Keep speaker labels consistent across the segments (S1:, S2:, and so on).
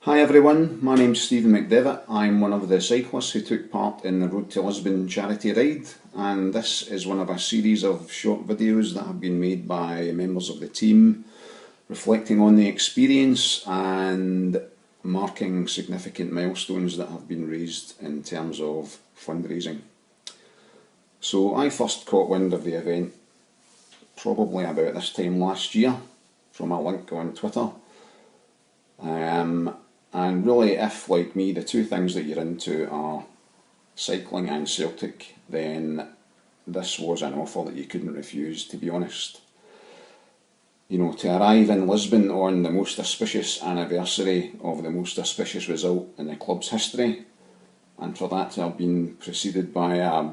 S1: Hi everyone, my name's Stephen McDevitt. I'm one of the cyclists who took part in the Road to Lisbon charity ride, and this is one of a series of short videos that have been made by members of the team reflecting on the experience and marking significant milestones that have been raised in terms of fundraising. So I first caught wind of the event probably about this time last year from a link on Twitter. And really, if, like me, the two things that you're into are cycling and Celtic, then this was an offer that you couldn't refuse, to be honest. You know, to arrive in Lisbon on the most auspicious anniversary of the most auspicious result in the club's history, and for that to have been preceded by a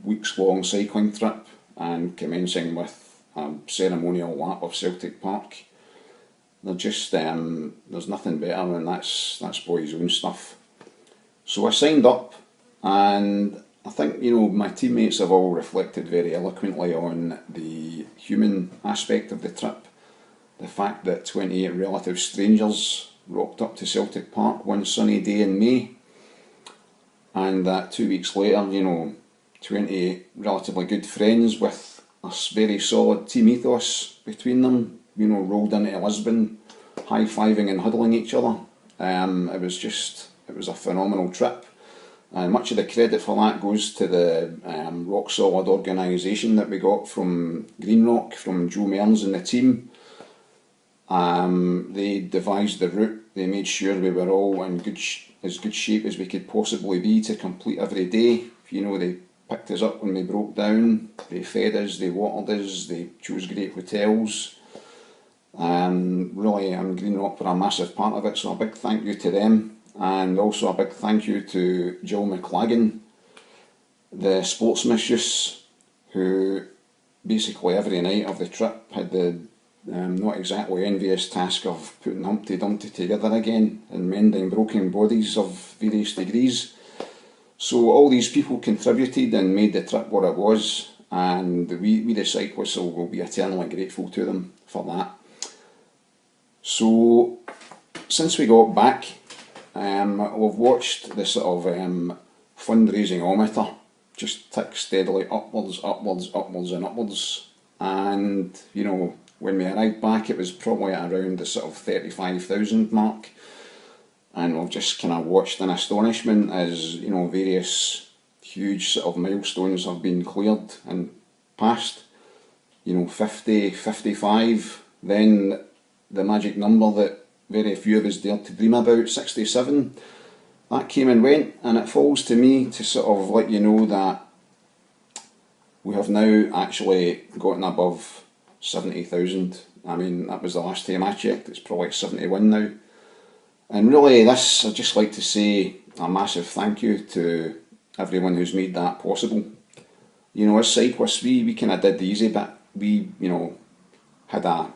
S1: weeks-long cycling trip and commencing with a ceremonial lap of Celtic Park, there's nothing better, and that's boys' own stuff. So I signed up, and I think, you know, my teammates have all reflected very eloquently on the human aspect of the trip. The fact that 28 relative strangers rocked up to Celtic Park one sunny day in May, and that 2 weeks later, you know, 28 relatively good friends with a very solid team ethos between them, you know, rolled into Lisbon, high-fiving and huddling each other. It was a phenomenal trip, and much of the credit for that goes to the rock-solid organisation that we got from Greenrock, from Joe Mearns and the team. They devised the route, they made sure we were all in as good shape as we could possibly be to complete every day. You know, they picked us up when we broke down, they fed us, they watered us, they chose great hotels. Really, Greenrock were a massive part of it, so a big thank you to them, and also a big thank you to Jill McLagan, the sportsmistress, who basically every night of the trip had the not exactly envious task of putting Humpty Dumpty together again and mending broken bodies of various degrees. So all these people contributed and made the trip what it was, and we the cyclists will be eternally grateful to them for that. So since we got back, we've watched the sort of fundraising-ometer just tick steadily upwards, upwards, upwards and upwards, and you know, when we arrived back it was probably at around the sort of 35,000 mark, and we've just kind of watched in astonishment as, you know, various huge sort of milestones have been cleared and passed. You know, 50, 55, then the magic number that very few of us dared to dream about, 67, that came and went, and it falls to me to sort of let you know that we have now actually gotten above 70,000. I mean, that was the last time I checked, it's probably 71 now. And really this, I'd just like to say a massive thank you to everyone who's made that possible. You know, as cyclists, we kind of did the easy bit. We, you know, had a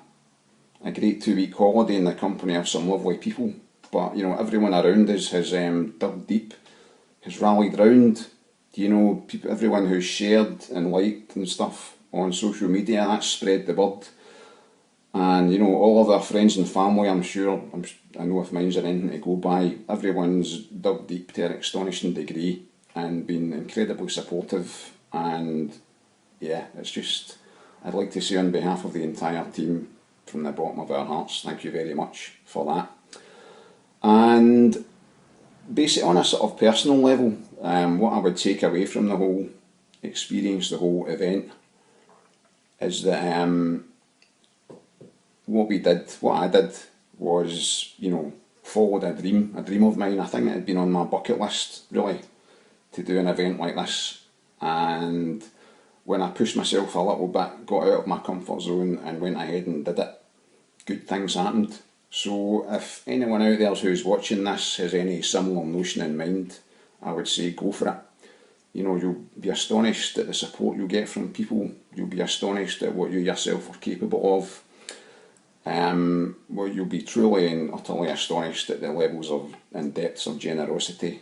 S1: great 2-week holiday in the company of some lovely people, but you know, everyone around us has dug deep, has rallied round. You know, everyone who's shared and liked and stuff on social media, that's spread the word. And you know, all of our friends and family, I know if mine's are anything to go by, everyone's dug deep to an astonishing degree and been incredibly supportive. And yeah, it's just, I'd like to say on behalf of the entire team, from the bottom of our hearts, thank you very much for that. And basically, on a sort of personal level, what I would take away from the whole experience, the whole event, is that what I did was, you know, followed a dream of mine. I think it had been on my bucket list, really, to do an event like this. And when I pushed myself a little bit, got out of my comfort zone and went ahead and did it, good things happened. So if anyone out there who's watching this has any similar notion in mind, I would say go for it. You know, you'll be astonished at the support you'll get from people, you'll be astonished at what you yourself are capable of. Well, you'll be truly and utterly astonished at the levels of and depths of generosity,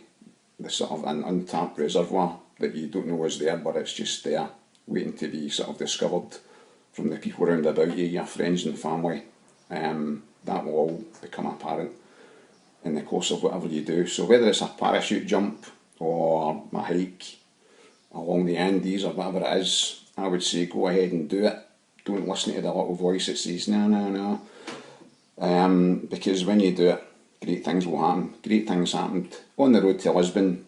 S1: the sort of an untapped reservoir that you don't know is there, but it's just there, waiting to be sort of discovered from the people around about you, your friends and family. That will all become apparent in the course of whatever you do. So whether it's a parachute jump or a hike along the Andes or whatever it is, I would say go ahead and do it. Don't listen to the little voice that says no, no, no. Because when you do it, great things will happen. Great things happened on the road to Lisbon.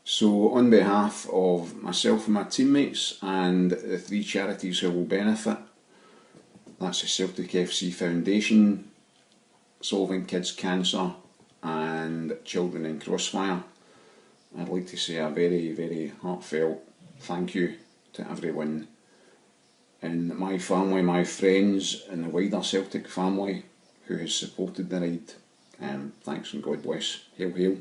S1: So on behalf of myself and my teammates and the 3 charities who will benefit, that's the Celtic FC Foundation, Solving Kids Cancer and Children in Crossfire, I'd like to say a very, very heartfelt thank you to everyone in my family, my friends and the wider Celtic family who has supported the ride. Thanks and God bless. Hail, hail.